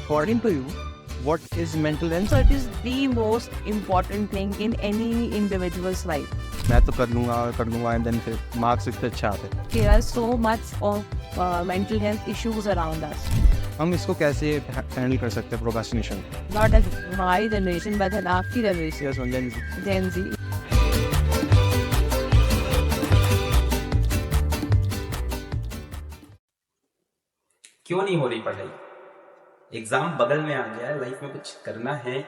According to you, what is mental health? So it is the most important thing in any individual's life. मैं तो कर लूँगा and then फिर marks इतने अच्छे आते हैं। There are so much of mental health issues around us. हम इसको कैसे handle कर सकते हैं procrastination? Not as my generation, but an आपकी generation, Yes, Gen Z. Gen Z. क्यों नहीं हो रही पढ़ाई? एग्जाम बगल में आ गया है, लाइफ में कुछ करना है,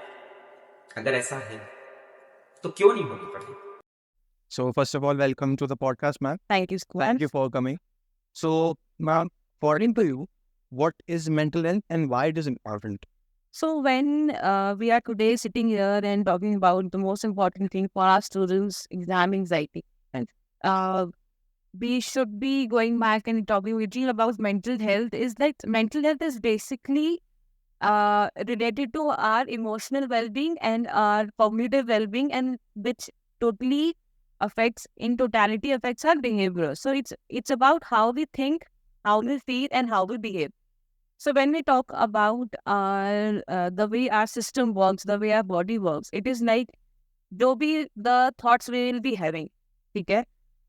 अगर ऐसा है तो क्यों नहीं हो रही पढ़ाई? So first of all, welcome to the podcast, ma'am. Thank you, Square. Thank you for coming. So, ma'am, according to you, what is mental health and why it is important? So when we are today sitting here and talking about the most important thing for our students, exam anxiety, and we should be going back and talking little about mental health. Is that mental health is basically related to our emotional well-being and our cognitive well-being, and which totally in totality affects our behavior. So it's about how we think, how we feel, and how we behave. So when we talk about our the way our system works, the way our body works, it is like the thoughts we will be having. Okay?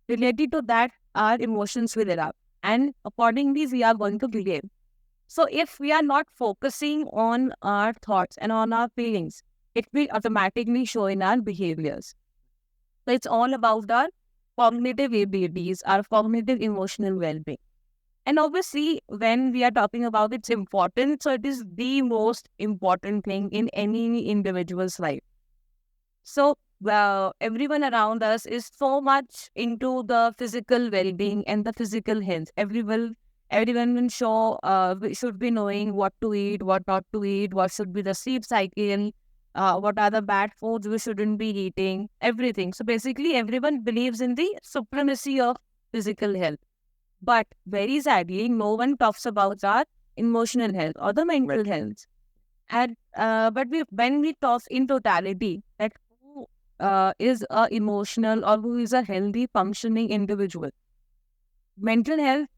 Related to that, our emotions will erupt, and accordingly we are going to behave. So if we are not focusing on our thoughts and on our feelings, it will automatically show in our behaviors. So it's all about our cognitive abilities, our cognitive emotional well-being. And obviously, when we are talking about its importance, so it is the most important thing in any individual's life. So everyone around us is so much into the physical well-being and the physical health. Everyone should be knowing what to eat, what not to eat, what should be the sleep cycle, what are the bad foods we shouldn't be eating, everything. So basically, everyone believes in the supremacy of physical health. But very sadly, no one talks about our emotional health or the mental health. And when we talk in totality, that who is a emotional or who is a healthy, functioning individual, mental health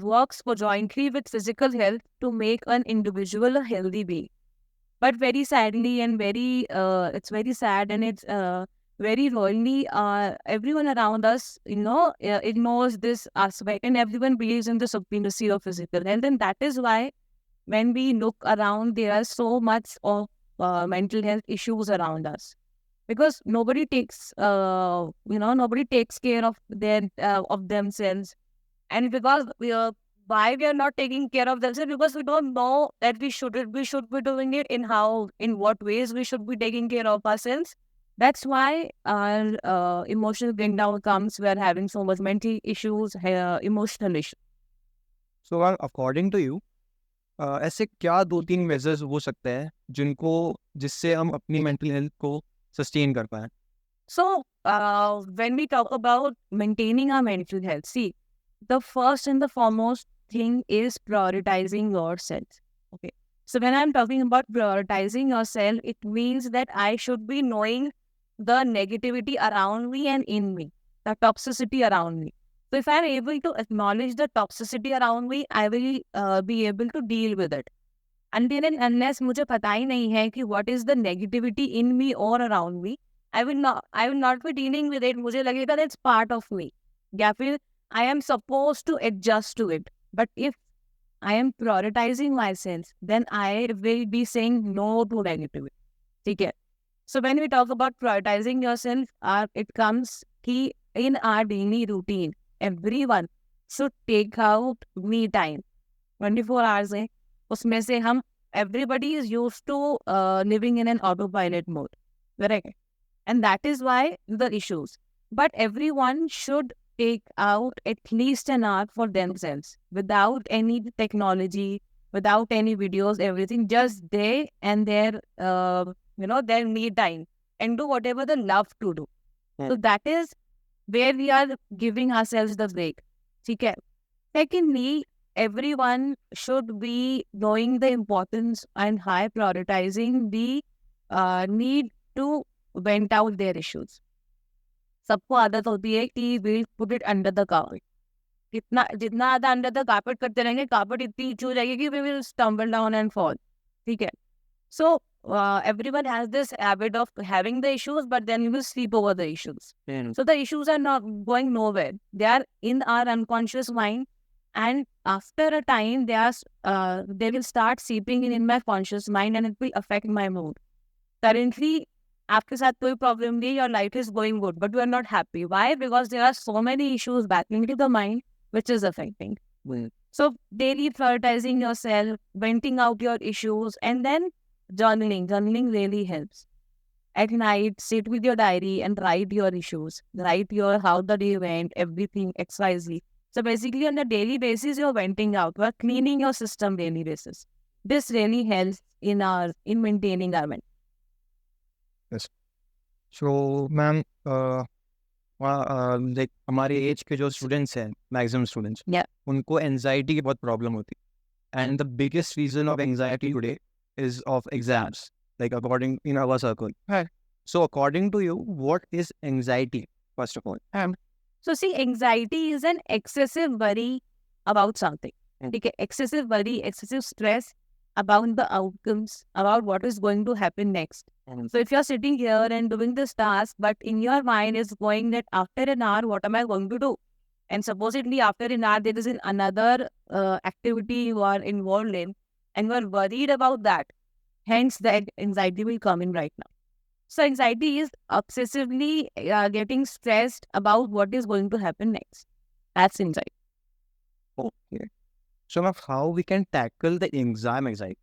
works conjointly with physical health to make an individual a healthy being. But very sadly and it's very sad and it's very lonely. Everyone around us, ignores this aspect, and everyone believes in the supremacy of physical health. And that is why when we look around, there are so much of mental health issues around us, because nobody takes care of themselves. And because why we are not taking care of themselves, because we don't know that we should be doing it in what ways we should be taking care of ourselves. That's why our emotional breakdown comes. We are having so much mental issues, emotional issues. So, according to you, ऐसे क्या 2-3 measures हो सकते हैं जिससे हम अपनी mental health को sustain कर पाएं? So when we talk about maintaining our mental health, see, the first and the foremost thing is prioritizing yourself. Okay. So when I'm talking about prioritizing yourself, it means that I should be knowing the negativity around me and in me, the toxicity around me. So if I'm able to acknowledge the toxicity around me, I will be able to deal with it. Until and unless मुझे पता ही नहीं है कि what is the negativity in me or around me, I will not be dealing with it. मुझे लगेगा that's part of me. या फिर I am supposed to adjust to it. But if I am prioritizing myself, then I will be saying no to negativity. Okay. So when we talk about prioritizing yourself, it comes key in our daily routine. Everyone should take out me time. 24 hours है. उसमें से हम everybody is used to living in an autopilot mode. Correct? And that is why the issues. But everyone should take out at least an hour for themselves, without any technology, without any videos, everything, just they and their their me time, and do whatever they love to do. So that is where we are giving ourselves the break. Okay. Secondly, everyone should be knowing the importance and high prioritizing the need to vent out their issues. सबको आदत होती है कि we'll put it under the carpet. जितना ज़्यादा under the carpet करते रहेंगे, carpet इतनी ऊंची हो जाएगी कि we will stumble down and fall. ठीक So everyone has this habit of having the issues, but then you will sleep over the issues. So the issues are not going nowhere. They are in our unconscious mind, and after a time, they will start seeping in my conscious mind, and it will affect my mood. Currently, आपके साथ कोई problem नहीं, your life is going good, but you are not happy. Why? Because there are so many issues battling into the mind, which is affecting. So daily prioritizing yourself, venting out your issues, and then journaling. Journaling really helps. At night, sit with your diary and write your issues. Write your how the day went, everything, XYZ. So basically, on a daily basis, you're venting out. You're cleaning your system daily basis. This really helps in maintaining our mental. So ma'am like हमारे age के जो students हैं, maximum students, Yeah. उनको anxiety की बहुत problem होती है, and the biggest reason of anxiety today is of exams, like according in our circle. So according to you, what is anxiety first of all? So see, anxiety is an excessive worry about something. Okay, excessive worry, excessive stress about the outcomes, about what is going to happen next. So if you're sitting here and doing this task, but in your mind is going that after an hour, what am I going to do? And supposedly after an hour, there is another activity you are involved in, and you are worried about that. Hence, the anxiety will come in right now. So anxiety is obsessively getting stressed about what is going to happen next. That's anxiety. Okay. So ma'am, how we can tackle the exam anxiety?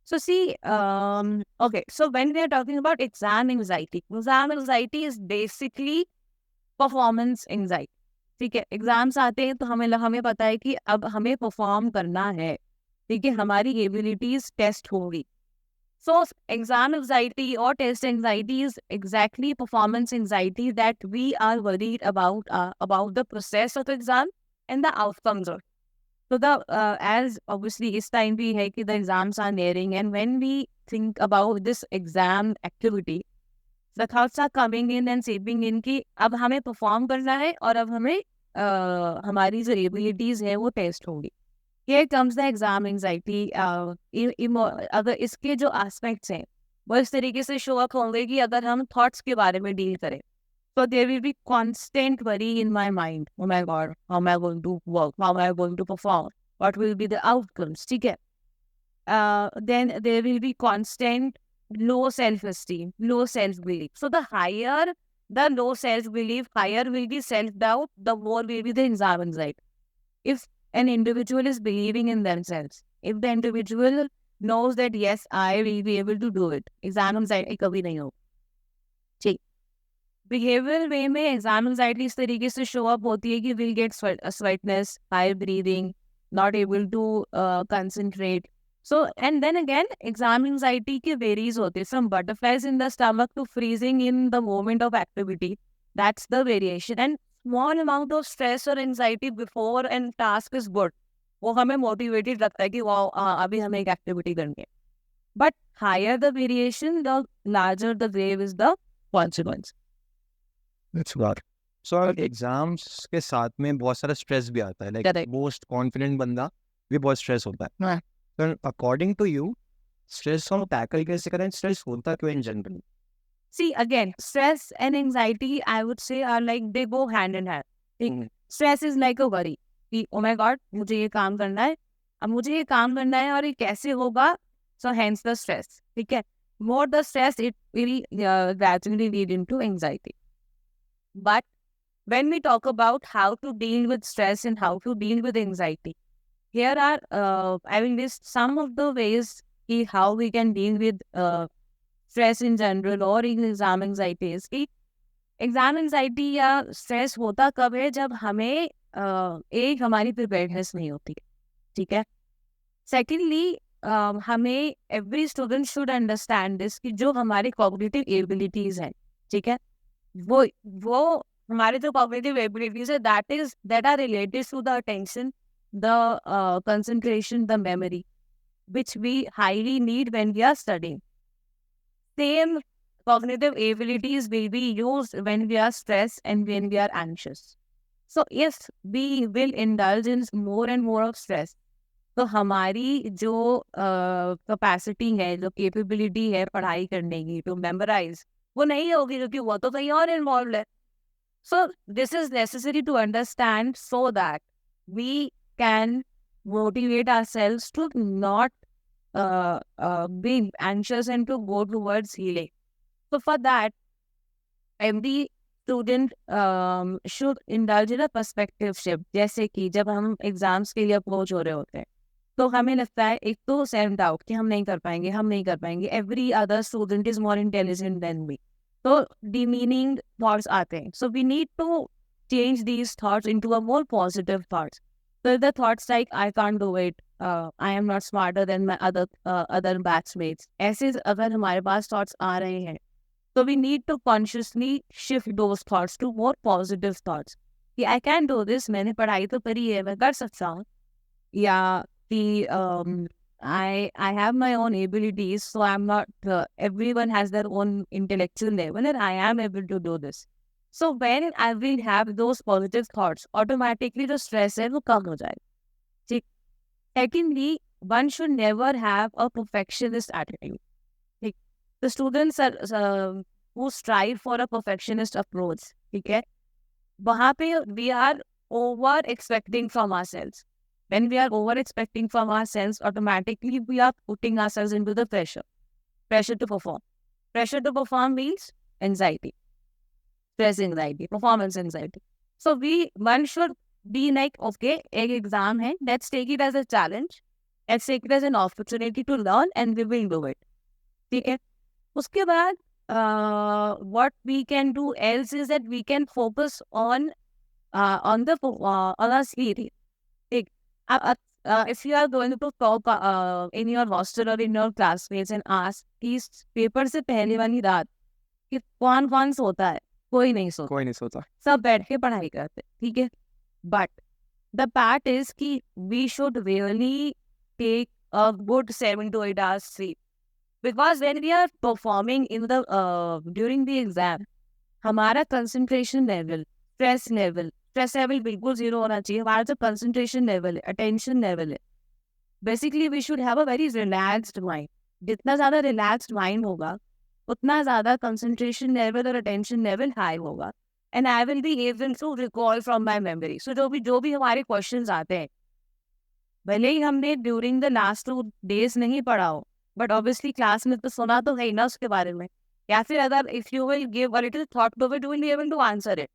So see, okay. So when we are talking about exam anxiety is basically performance anxiety. ठीक है, exams आते हैं तो हमें पता है कि अब हमें परफॉर्म करना है. ठीक है, हमारी एबिलिटीज टेस्ट होगी. So exam anxiety or test anxiety is exactly performance anxiety that we are worried about the process of exam and the outcomes of. So the as obviously इस time भी है कि the exams are nearing, and when we think about this exam activity, the thoughts are coming in and seeping in कि अब हमें perform करना है और अब हमें हमारी जो abilities है वो test होगी. Here comes the exam anxiety. अगर इसके जो aspects हैं वो इस तरीके से शो अप होंगे कि अगर हम थॉट्स के बारे में डील करें, so there will be constant worry in my mind. Oh my God, how am I going to work? How am I going to perform? What will be the outcomes? ठीक है. Then there will be constant low self-esteem, low self-belief. So the higher the low self-belief, higher will be self-doubt, the more will be the exam anxiety. If an individual is believing in themselves, if the individual knows that yes, I will be able to do it, exam anxiety कभी नहीं हो. ठीक. Behavioral way में exam anxiety इस तरीके से show up होती है कि we'll get sweatness, high breathing, not able to concentrate. So and then again exam anxiety के varies होते, from butterflies in the stomach to freezing in the moment of activity. That's the variation. And small amount of stress or anxiety before and task is good. वो हमें motivated रखता है कि wow, अभी हमें एक activity करनी है. But higher the variation, the larger the wave is the consequence. That's right. So exams के साथ में बहुत सारा स्ट्रेस भी आता है, लाइक Correct. मोस्ट कॉन्फिडेंट बंदा भी बहुत स्ट्रेस होता है. तो अकॉर्डिंग टू यू, स्ट्रेस हम टैकल कैसे करें? स्ट्रेस होता क्यों in general? See, again, stress and anxiety, I would say, are like, they go hand in hand. ठीक? Stress is like a worry. कि oh my God, मुझे ये काम करना है, अब मुझे ये काम करना है और ये कैसे होगा? So hence the stress. ठीक है? More the stress, it will gradually lead into anxiety. But when we talk about how to deal with stress and how to deal with anxiety, here are, I will list some of the ways how we can deal with stress in general or in exam anxiety. is कि exam anxiety या stress होता कब है? जब हमें एक हमारी preparedness नहीं होती है. ठीक है. सेकेंडली, हमें every student should understand this कि जो हमारी कॉग्निटिव एबिलिटीज हैं, ठीक है, वो हमारे जो कॉग्निटिव एबिलिटीज है that are related to the attention, the concentration, the memory, which we highly need when we are studying. Same cognitive abilities will be used when we are stressed and when we are anxious. So if we will indulge in more and more of stress, तो हमारी जो capacity है, जो capability है पढ़ाई करने की, to memorise, वो नहीं होगी, क्योंकि वो तो कहीं और इन्वॉल्व है. So this is necessary to understand so that we can motivate ourselves to not be anxious and to go towards healing. So for that, every student should indulge in a perspective shift. जैसे कि जब हम exams के लिए approach हो रहे होते हैं, तो हमें लगता है एक तो सेल्फ डाउट कि हम नहीं कर पाएंगे, हम नहीं कर पाएंगे, every other student is more intelligent than me. तो डिमीनिंग थॉट्स आते हैं. So we need to change these thoughts into a more positive thoughts. So the thoughts like I can't do it, I am not smarter than my other batchmates. ऐसे अगर हमारे पास thoughts आ रहे हैं, so we need to consciously shift those thoughts to more positive thoughts. कि I can do this, मैंने पढ़ाई तो करी है, मैं कर सकता हूँ. या कि I have my own abilities, so I'm not. Everyone has their own intellectual level, and I am able to do this. So when I will have those positive thoughts, automatically the stress है वो कम हो जाएगा. ठीक. Secondly, one should never have a perfectionist attitude. ठीक. The students are who strive for a perfectionist approach, ठीक है, वहाँ पे we are over expecting from ourselves. When we are over expecting from ourselves, automatically we are putting ourselves into the pressure. Pressure to perform. Pressure to perform means anxiety. Stress anxiety, performance anxiety. So one should be like, okay, एक exam है, let's take it as a challenge, let's take it as an opportunity to learn, and we will do it. ठीक है. उसके बाद what we can do else is that we can focus on our sleep. ठीक. If you are going to talk in your hostel or in your classmates and ask इस paper से पहले वाली रात कि कौन कौन सोता है, कोई नहीं सोता, सब बैठ के पढ़ाई करते. ठीक है. बट द पार्ट इज कि we should really take a good 7 to 8 hours sleep, because when we are performing in the during the exam, हमारा कंसंट्रेशन लेवल, स्ट्रेस लेवल बिल्कुल जीरो होना चाहिए. हमारा जो कंसंट्रेशन लेवल है, अटेंशन लेवल है, basically we should have a very relaxed mind. जितना ज्यादा रिलैक्स्ड माइंड होगा, उतना ज्यादा कंसंट्रेशन लेवल और अटेंशन लेवल हाई होगा, and I will be able to recall from my memory. So जो भी हमारे क्वेश्चंस आते हैं, भले ही हमने ड्यूरिंग द लास्ट 2 days नहीं पढ़ा हो, बट ऑब्वियसली क्लास में तो सुना तो है ही ना उसके बारे में, या फिर अगर if you will give a little thought to it, you will be able to answer it.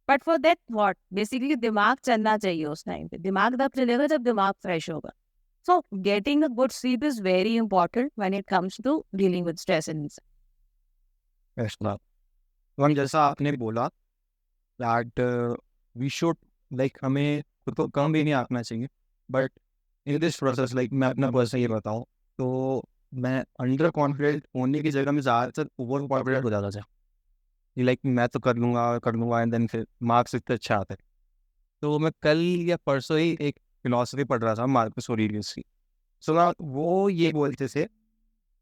But for that what, basically दिमाग चलना चाहिए उस टाइम पे. दिमाग तब चलेगा जब दिमाग फ्रेश होगा. So getting a good sleep is very important when it comes to dealing with stress and हम जैसा आपने बोला दैट वी शुड लाइक हमें खुद को कम भी नहीं आंकना चाहिए. But in this process like मैं अपना पर्सन ये बताऊँ तो मैं अंडर कॉन्फिडेंट होने की जगह में ज़्यादातर ओवर कॉन्फिडेंट हो जाता था. लाइक मैं तो कर लूँगा एंड देन फिर मार्क्स इतने अच्छे आते. तो मैं कल या परसों ही एक फिलॉसफी पढ़ रहा था, मार्कस ऑरेलियस की. सो ना वो ये बोलते थे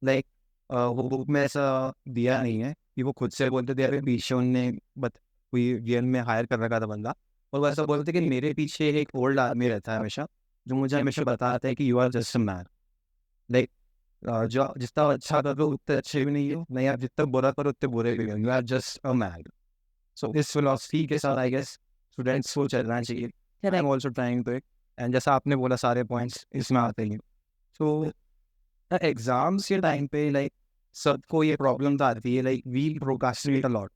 लाइक वो बुक में ऐसा दिया नहीं है कि वो खुद से बोलते थे, अरे पीछे उनने कोई रियल में हायर कर रखा था बंदा, और वो ऐसा बोलते कि मेरे पीछे एक ओल्ड आदमी रहता है हमेशा, जो मुझे हमेशा बताता है कि you are just a man. Like जो जितना अच्छा करो उतने अच्छे भी नहीं हो, नहीं आप जितना बुरा करो उतने बुरे भी नहीं, you are just a man. So इस फिलॉसफी के साथ आई गेस स्टूडेंट्स को चलना चाहिए. I am also trying to it. And जैसा आपने बोला सारे पॉइंट्स इसमें आते हैं. सो एग्जाम्स के टाइम पे लाइक सबको ये प्रॉब्लम तो आती है, like we procrastinate a lot.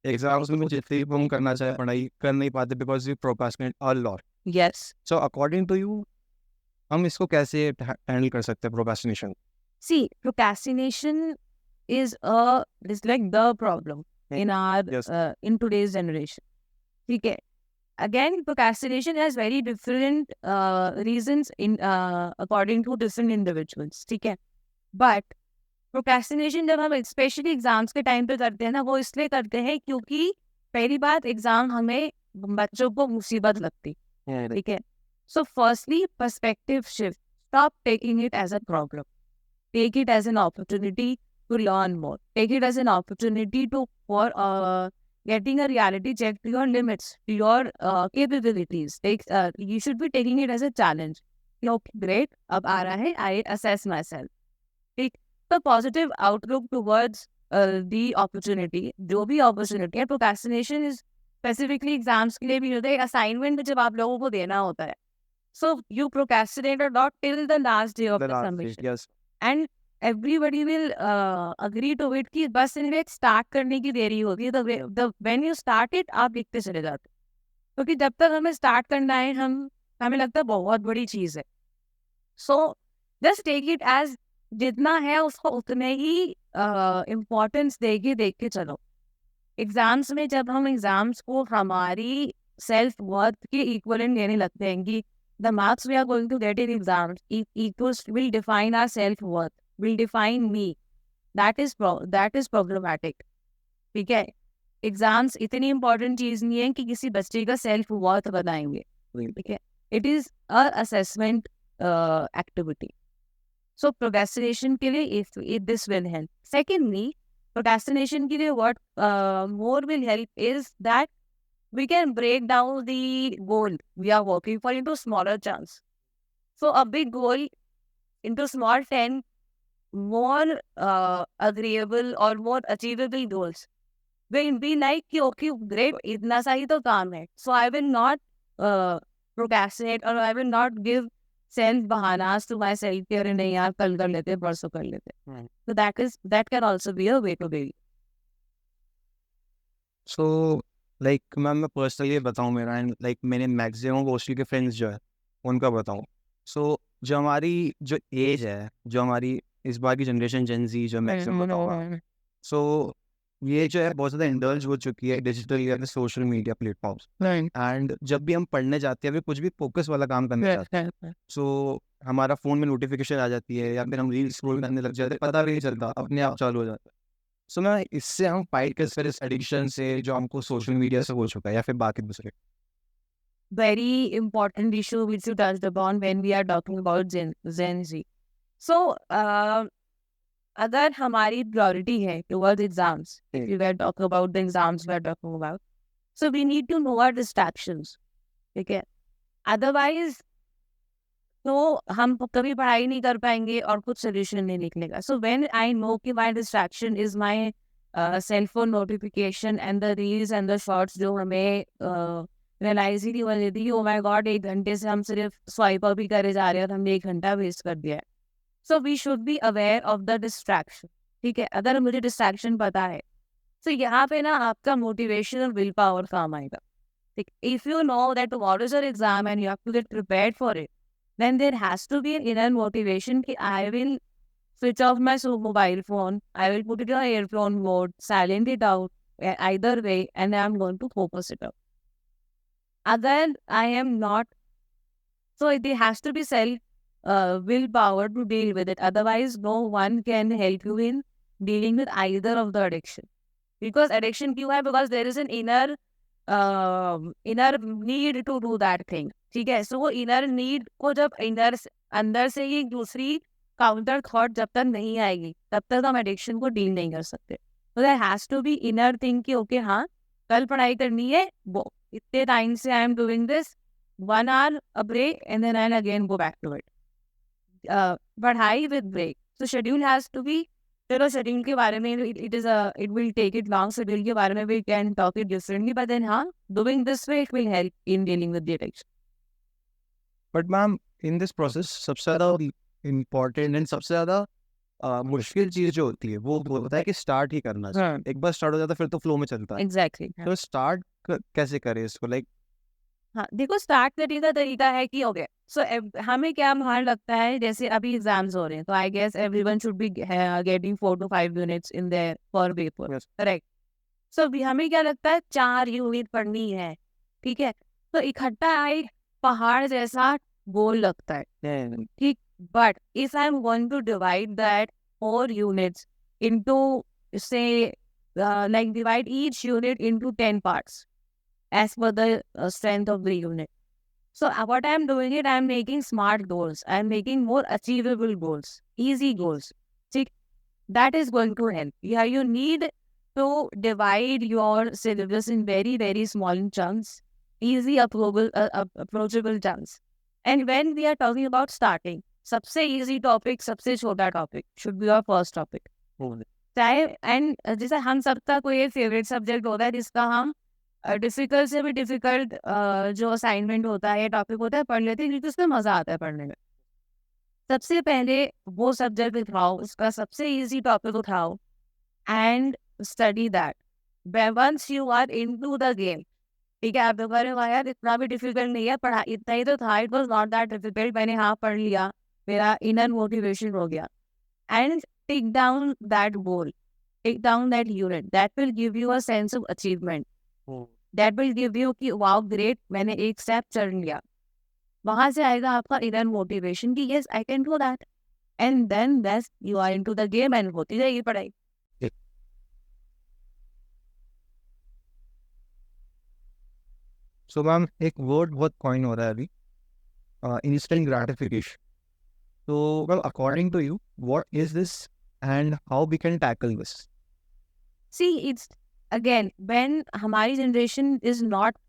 Exams में जितनी भी हम करना चाहे पढ़ाई कर नहीं पाते because we procrastinate a lot. Yes. So according to you हम इसको कैसे हैंडल कर सकते हैं procrastination? See, procrastination is like the problem in our Yes. In today's generation. ठीक है. Again, procrastination has very different reasons in according to different individuals. ठीक है. But procrastination जब हम स्पेशली एग्जाम्स के टाइम पे करते हैं ना, वो इसलिए करते हैं क्योंकि पहली बात एग्जाम हमें बच्चों को मुसीबत लगती. ठीक है. So firstly, perspective shift. Stop taking it as a problem. Take it as an opportunity to learn more. Take it as an opportunity for getting a reality check to your limits, to your capabilities. You should be taking it as a challenge. Okay great, अब आ रहा है, आई assess my self, ठीक। तो positive outlook towards the opportunity, जो भी opportunity है, procrastination is specifically exams के लिए भी होता है, असाइनमेंट जब आप लोगों को देना होता है, सो यू प्रोक्रेस्टिनेट और not till the last day of The the last submission, day, yes. And everybody will agree to it कि बस इन्हें स्टार्ट करने की देरी होती है, तो व्हेन यू स्टार्ट इट आप लिखते चले जाते हो, क्योंकि जब तक हमें स्टार्ट करना है हमें लगता है बहुत बड़ी चीज है। So just take it as जितना है उसको उतने ही इम्पोर्टेंस देख के चलो। एग्जाम्स में जब हम एग्जाम्स को हमारी सेल्फ वर्थ के इक्वलेंट लेने लगते हैं कि the marks we are going to get in exams equals will define our self worth, will define me, that is problematic, ठीक है। एग्जाम्स इतनी इंपॉर्टेंट चीज नहीं है कि किसी बच्चे का सेल्फ वर्थ बताएंगे, ठीक है। It is a assessment activity. So procrastination के लिए if this will help. Secondly, procrastination के लिए what more will help is that we can break down the goal we are working for into smaller chunks. So a big goal into small 10 more agreeable or more achievable goals will be like कि okay great, इतना सा ही तो काम है, so I will not procrastinate or I will not give self बहानास to myself कि अरे नहीं यार कल कर लेते, परसों कर लेते, तो that can also be a way to be. So like मैं पर्सनली बताऊँ मेरा, एंड लाइक मैंने मैक्सिमम मोस्टली के फ्रेंड्स जो है उनका बताऊँ, सो जो हमारी जो एज है, जो हमारी इस बार की जनरेशन जेन ज़ी जो मैक्सिमम बताऊँगा, सो ये जो है बहुत ज़्यादा इंडल्ज हो चुकी है डिजिटल या सोशल मीडिया प्लेटफॉर्म्स, एंड जब भी हम पढ़ने जाते हैं, फिर कुछ भी फोकस वाला काम करने जाते हैं, सो हमारा फ़ोन में नोटिफिकेशन आ जाती है या फिर हम रील स्क्रॉल करने लग जाते हैं, पता भी नहीं चलता, अपने आप चालू हो जाता है। सो मैं इससे हम फाइट कैसे करें इस एडिक्शन से जो हमको सोशल मीडिया से हो चुका है या फिर बाकी दूसरे। Very important issue which you touched upon when we are talking about Gen Z. So अगर हमारी priority है towards exams, if we were talking about the exams we are talking about, so we need to know our distractions, ठीक है। Otherwise तो हम कभी पढ़ाई नहीं कर पाएंगे और कुछ सोल्यूशन नहीं निकलेगा। सो व्हेन आई नो कि my distraction is my cell phone notification and the reels and the shorts जो हमें रियलाइज ही नहीं होने दी, ओ माय गॉड 1 घंटे से हम सिर्फ स्वाइप अप ही करे जा रहे हैं और हमने 1 घंटा वेस्ट कर दिया है। So we should be aware of the distraction, ठीक है। अगर मुझे डिस्ट्रैक्शन पता है तो यहाँ पे ना आपका मोटिवेशन और विल पावर काम आएगा, ठीक। If you know that tomorrow is your exam and you have to get prepared for it, then there has to be an inner motivation कि I will switch off my mobile phone, I will put it on airplane mode, silent it out, either way, and I am going to focus it out. Other I am not, so it has to be self willpower to deal with it. Otherwise, no one can help you in dealing with either of the addiction. Because addiction क्यों है? Because there is an inner need to do that thing, ठीक है। सो वो inner need को जब अंदर से ही दूसरी काउंटर थॉट जब तक नहीं आएगी तब तक हम एडिक्शन को डील नहीं कर सकते। तो there has to be inner thing कि ओके हाँ कल पढ़ाई करनी है, वो इतने टाइम से I am doing this, 1 hour a break and then I again go back to it. पढ़ाई with break, so schedule has to be, चलो शेड्यूल के बारे में it will take it long, schedule के बारे में we can talk it differently, but then हाँ doing this way it will help in dealing with the addiction. But ma'am in this process सबसे ज़्यादा इम्पॉर्टेंट एंड सबसे ज़्यादा मुश्किल चीज़ जो होती है वो होता है कि स्टार्ट ही करना चाहिए। एक बार स्टार्ट हो जाता है फिर तो फ्लो में चलता है। एग्जैक्टली तो स्टार्ट कैसे करें इसको, लाइक हाँ देखो स्टार्ट करने का तरीका है कि ओके सो हमें क्या बाहर लगता है, जैसे अभी एग्जाम्स हो रहे हैं तो I guess everyone should be getting 4 to 5 units in their पर पेपर, करेक्ट। सो हमें क्या लगता है 4 यूनिट पढ़नी है, ठीक है। तो इकट्ठा एक पहाड़ जैसा गोल लगता है, ठीक। But if I am going to divide that 4 units into से like divide each unit into 10 parts as per the strength of the unit. So what I am doing it, I am making smart goals. I am making more achievable goals, easy goals. See, that is going to help. Yeah, you need to divide your syllabus in very, very small chunks, easy approachable chunks. And when we are talking about starting, सबसे easy topic, सबसे छोटा topic should be your first topic. चाहे and जैसे हम सबका कोई एक favourite subject होता है जिसका हम डिफिकल्ट से भी डिफिकल्ट जो असाइनमेंट होता है या टॉपिक होता है पढ़ लेते हैं क्योंकि उसमें मजा आता है पढ़ने में. सबसे पहले वो सब्जेक्ट उठाओ, उसका सबसे इजी टॉपिक उठाओ and study that. Once you are into the game, ठीक है, आप तो कह रहे हो "वाह यार इतना भी डिफिकल्ट नहीं है, पढ़ा इतना ही तो था, it was not that difficult, मैंने हाँ पढ़ लिया, मेरा इनर मोटिवेशन हो गया." And tick down that goal, tick down that unit, that will give you a sense of achievement, that will give you कि वाओ ग्रेट, मैंने एक स्टेप चढ़ लिया. वहां से आएगा आपका इनर मोटिवेशन कि yes I can do that, and then बस you are into the game and होती जाएगी पढ़ाई. सो मैम एक वर्ड बहुत कॉइन हो रहा है अभी, instant gratification. So, well, according to you, what is this and how we can tackle this? See, it's again when हमारी generation is not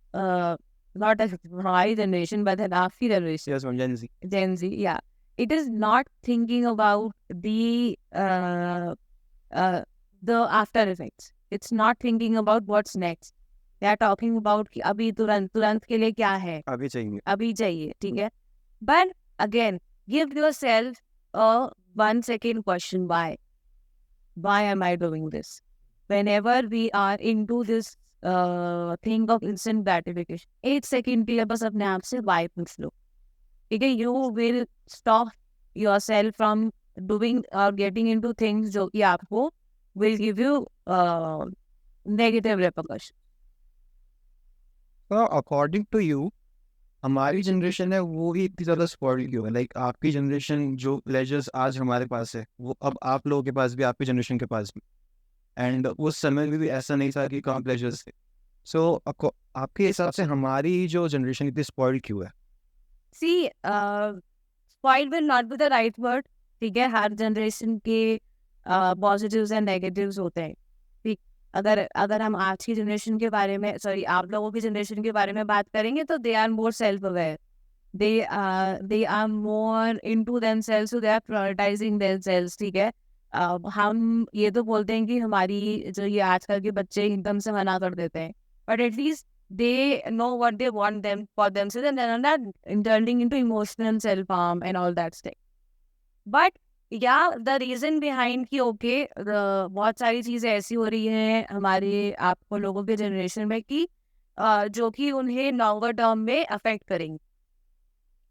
not हमारी generation but then आपकी generation, Yes, ma'am, Gen Z. Gen Z, yeah, it is not thinking about the after effects. It's not thinking about what's next. They are talking about कि अभी तुरंत तुरंत के लिए क्या है, अभी चाहिए. अभी चाहिए, ठीक है. But again, give yourself a 1 second question. Why am I doing this? Whenever we are into this thing of instant gratification, 8 second के लिए बस अपने आप से why पूछ लो, ठीक है. You will stop yourself from doing or getting into things जो कि आपको will give you negative repercussions. So, according to you, हमारी जनरेशन है वो ही इतनी ज़्यादा स्पॉइल्ड क्यों है? लाइक आपकी जनरेशन जो प्लेजर्स आज हमारे पास है वो अब आप लोगों के पास भी, आपकी जनरेशन के पास भी, एंड उस समय में भी ऐसा नहीं था कि कम प्लेजर्स थे. सो आपके हिसाब से हमारी जो जनरेशन इतनी स्पॉइल्ड क्यों है? See, spoiled will not be the right word, ठीक है. हर जनरेशन के पॉजिटिव्स एंड नेगेटिव्स होते हैं, ठीक. अगर हम आज की जनरेशन के बारे में, सॉरी आप लोगों की जनरेशन के बारे में बात करेंगे तो they are more self aware, they are more into themselves, so they are prioritising themselves, ठीक है. हम ये तो बोलते हैं कि हमारी जो ये आजकल के बच्चे एकदम से मना कर देते हैं, but at least they know what they want them for themselves and they're not indulging into emotional self-harm and all that stuff. But yeah, the reason behind कि okay, बहुत सारी चीज़ें ऐसी हो रही हैं हमारे आपको लोगों के जनरेशन में कि जो कि उन्हें लॉन्गर टर्म में अफेक्ट करेंगे.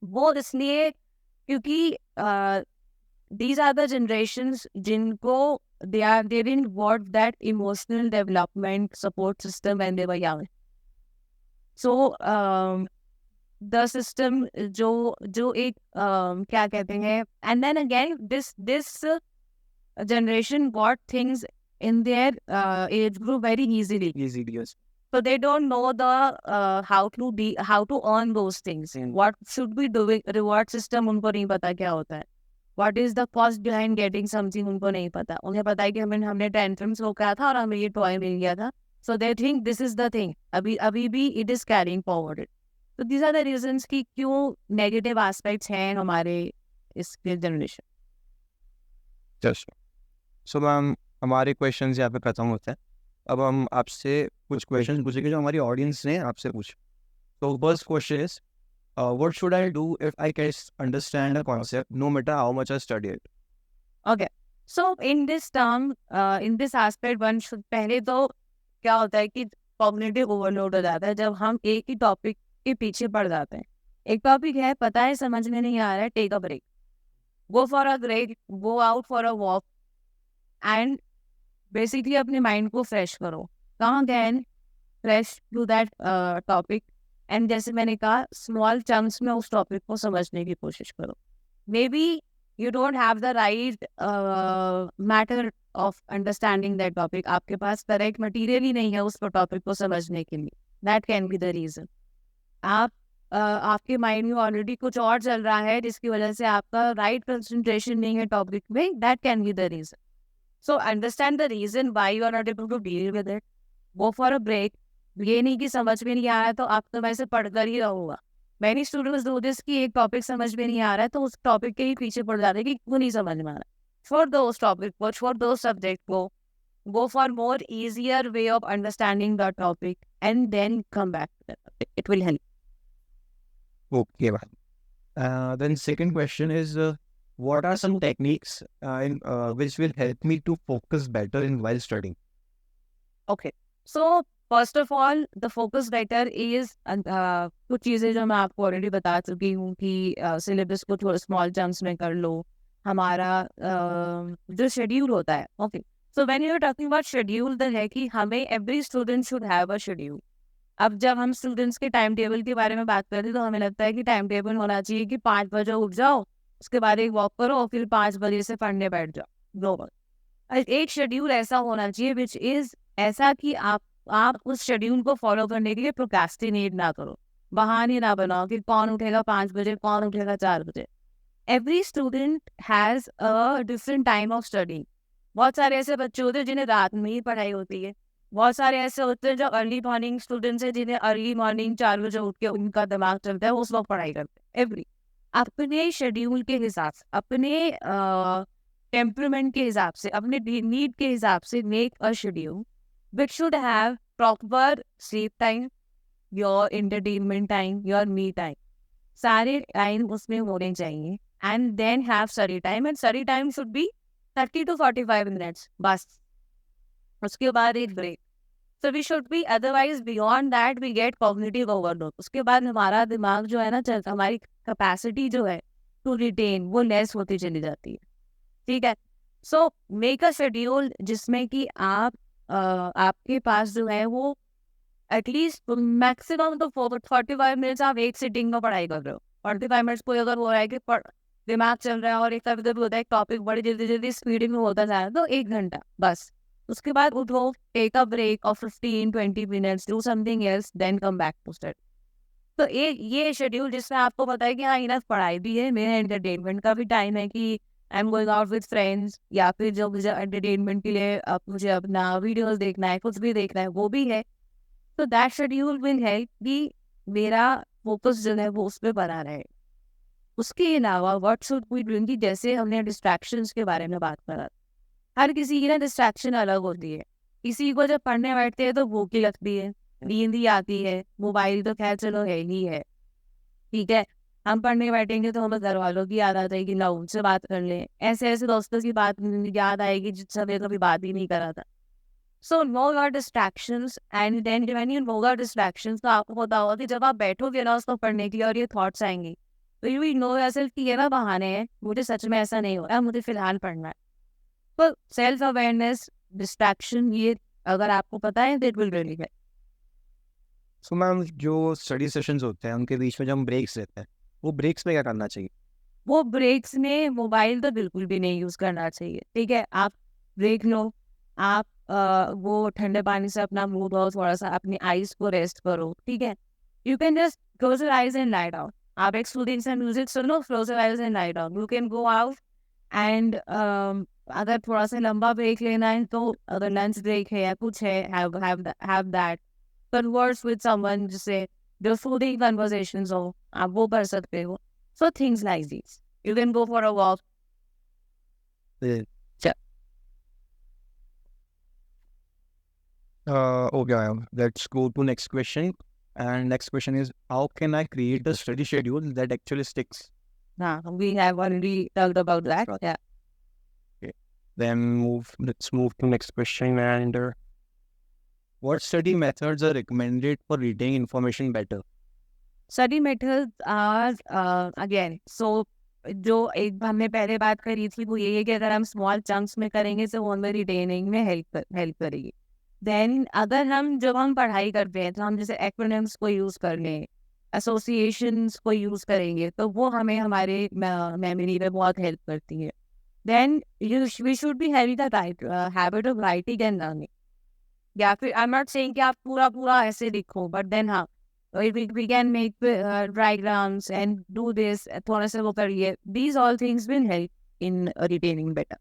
वो इसलिए क्योंकि these are the generations जिनको they didn't want that emotional development support system when they were young. So the system जो एक क्या कहते हैं, and then again this generation got things in their age group very easily. Yes. So they don't know the how to earn those things. What should we do? Reward system उनको नहीं पता क्या होता है. What is the cost behind getting something उनको नहीं पता. उन्हें पता है कि हमने tantrums वो कहा था और हमें ये toy मिल गया था. So they think this is the thing. अभी भी it is carrying forward. So these are the reasons कि क्यों negative aspects हैं हमारे इस generation. Just so मैम हमारे क्वेश्चंस यहाँ पे खत्म होते हैं. अब हम आपसे कुछ क्वेश्चंस पूछेंगे जो हमारी ऑडियंस ने आपसे पूछे. So first question is, what should I do if I can understand a concept no matter how much I study it? Okay. So in this term, in this aspect, one should पहले तो क्या होता है कि cognitive overload हो जाता है जब हम एक ही टॉपिक के पीछे पड़ जाते हैं. एक टॉपिक है, पता है, समझ में नहीं आ रहा है, take a break, go for a break, go out for a walk and basically अपने माइंड को फ्रेश करो. Come again fresh to that topic and जैसे मैंने कहा स्मॉल चंक्स में उस टॉपिक को समझने की कोशिश करो. May be you don't have the right matter of understanding that topic. आपके पास correct material ही नहीं है उस टॉपिक को समझने के लिए. That can be the reason. आपके माइंड में ऑलरेडी कुछ और चल रहा है जिसकी वजह से आपका right concentration नहीं है टॉपिक में. That can be the reason. So understand the reason why you are not able to deal with it. Go for a break. ये नहीं कि समझ में नहीं आया तो आप तो वैसे पढ़कर ही रहोगा. मैनी स्टूडेंट्स डू दिस कि एक टॉपिक समझ में नहीं आ रहा है तो उस टॉपिक के ही पीछे पड़ जाते हैं कि वो नहीं समझ में आ रहा। फॉर दोस टॉपिक को, फॉर दोस सब्जेक्ट को, go for more easier way of understanding the topic and then come back to the topic. It will help. Okay, ma'am. Then second question is, what are some techniques which will help me to focus better in while studying? Okay. So first of all, the focus better is कुछ चीजें जो मैं आपको already बता चुकी हूँ कि syllabus को थोड़ा स्मॉल चंक्स में कर लो। हमारा जो शेड्यूल होता है, okay, so when you are talking about schedule, the है कि हमें every student should have a schedule. अब जब हम स्टूडेंट्स के टाइम टेबल के बारे में बात करते हैं तो हमें लगता है कि टाइम टेबल होना चाहिए कि 5 बजे उठ जाओ, उसके बाद एक वॉक करो और फिर 5 बजे से पढ़ने बैठ जाओ। नो, एक शेड्यूल ऐसा होना चाहिए विच इज ऐसा कि आप उस शेड्यूल को फॉलो करने के लिए प्रोक्रेस्टिनेट ना करो, बहाने ना बनाओ कि कौन उठेगा 5 बजे, कौन उठेगा 4 बजे। Every student has a different time of study. बहुत सारे ऐसे बच्चे होते हैं जिन्हें रात में ही पढ़ाई होती है, बहुत सारे ऐसे होते हैं जो अर्ली मॉर्निंग स्टूडेंट्स हैं जिन्हें अर्ली मॉर्निंग 4 बजे उठ के उनका दिमाग चलता है, उस वक्त पढ़ाई करते हैं। एवरी अपने शेड्यूल के हिसाब से, अपने टेम्परामेंट के हिसाब से, अपने नीड के हिसाब से make a schedule which should have proper sleep time, your entertainment time, your me time, सारे टाइम उसमें होने चाहिए। And then have study time, and study time should be 30 to 45 minutes बस, उसके बाद एक break. So we should be, otherwise beyond that we get cognitive overload. उसके बाद हमारा दिमाग जो है ना चलता, हमारी कैपेसिटी जो है टू रिटेन वो लेस होती चली जाती है। ठीक है, सो मेक अ शेड्यूल जिसमें कि आप आपके पास जो है वो एटलीस्ट मैक्सिमम तो 45 मिनट्स आप एक सिटिंग में पढ़ाई कर रहे हो। 45 मिनट्स कोई अगर हो रहा है कि दिमाग चल रहा है और एक कभी कभी होता है टॉपिक बड़ी जल्दी जल्दी स्पीड में होता जा रहा है, तो 1 घंटा बस। उसके बाद उठो, take a break of 15-20 minutes, do something else, then come back to study. तो ये शेड्यूल जिसमें आपको पता है कि हाँ इनफ पढ़ाई भी है, मेरा एंटरटेनमेंट का भी टाइम है कि आई am going out with friends, या फिर जो मुझे एंटरटेनमेंट के लिए अब मुझे अपना वीडियोस देखना है, कुछ भी देखना है, वो भी है। तो दैट शेड्यूल विल हेल्प कि मेरा फोकस जो है वो उस पर बना रहे। उसके अलावा व्हाट शुड वी डूइंग, कि जैसे हमने डिस्ट्रैक्शंस के बारे में बात करा, हर किसी की ना डिस्ट्रैक्शन अलग होती है। किसी को जब पढ़ने बैठते हैं तो भूख ही लगती है, नींद ही आती है, मोबाइल तो खैर चलो है ही है, ठीक है। हम पढ़ने बैठेंगे तो हमें घर वालों की याद आती है कि ना उनसे बात कर लें, ऐसे ऐसे दोस्तों की बात याद आएगी जिससे हमें कभी बात ही नहीं करा था। So know your distractions, and then when you know your distractions, तो आपको पता होगा कि जब आप बैठोगे ना उसको पढ़ने के लिए और ये थॉट्स आएंगे, तो यू विल नो योरसेल्फ कि ये ना बहाने हैं, मुझे सच में ऐसा नहीं हो रहा है, मुझे फिलहाल पढ़ना है। तो सेल्फ अवेयरनेस, डिस्ट्रैक्शन, ये अगर आपको पता है that will really help. So ma'am, जो स्टडी सेशंस होते हैं उनके बीच में जब हम ब्रेक्स लेते हैं, वो ब्रेक्स में क्या करना चाहिए? वो ब्रेक्स में मोबाइल तो बिल्कुल भी नहीं यूज करना चाहिए, ठीक है। आप ब्रेक लो, आप वो ठंडे पानी से अपना मुंह धो, थोड़ा सा अपनी आईज को रेस्ट करो, ठीक है। You can just close your eyes and lie down. आप एक सूदिंग सा म्यूजिक सुनो, close your eyes and lie down. You can go out and अगर थोड़ा सा लंबा ब्रेक लेना है तो अगर लंच ब्रेक है या कुछ है, have that, converse with someone, जिससे जो सूदिंग कन्वर्सेशंस हो, आप वो कर सकते हो। So things like these. You can go for a walk. Yeah. Yeah. Okay, ma'am. Let's go to next question. And next question is, how can I create a study schedule that actually sticks? We have already talked about that. Right. Yeah. Okay. Then let's move to next question. And what study methods are recommended for retaining information better? Study methods are again, so जो एक हमने पहले बात करी थी वो ये है कि अगर हम स्मॉल चंक्स में करेंगे तो वो हमें रिटेनिंग में हेल्प करेगी। देन अगर जब हम पढ़ाई करते हैं तो हम जैसे एक्रोनिम्स को यूज़ कर लें, एसोसिएशंस को यूज़ करेंगे, तो वो हमें हमारे मेमोरी में बहुत हेल्प करती है। Then we should be having the habit of writing and learning. या फिर आई एम नॉट सेइंग कि आप पूरा ऐसे लिखो, बट देन हाँ, we can make diagrams and do this, थोड़ा सा वो करिए। These all things will help in retaining better.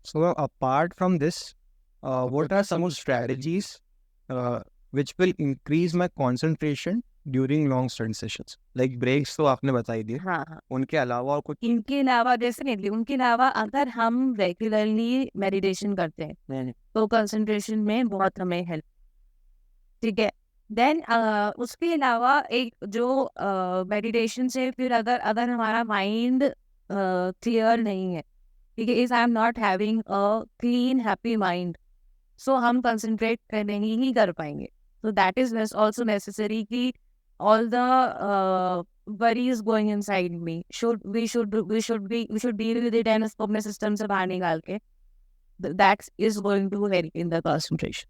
So apart from this, what are some of strategies which will increase my concentration during long study sessions, like breaks तो आपने बता ही दिए, हाँ हाँ। उनके अलावा और कुछ? इनके अलावा डेफिनेटली उनके अलावा अगर हम रेगुलरली मेडिटेशन करते हैं तो कंसंट्रेशन में बहुत हमें हेल्प, ठीक है। देन उसके अलावा एक जो मेडिटेशन से फिर अगर अगर हमारा माइंड क्लियर नहीं है, ठीक है, if I am not having a clean happy mind, so हम कंसंट्रेट नहीं ही कर पाएंगे। So that is also necessary कि all the worries going inside me we should deal with it and उसको अपने system से बाहर निकाल के that is going to help in the concentration.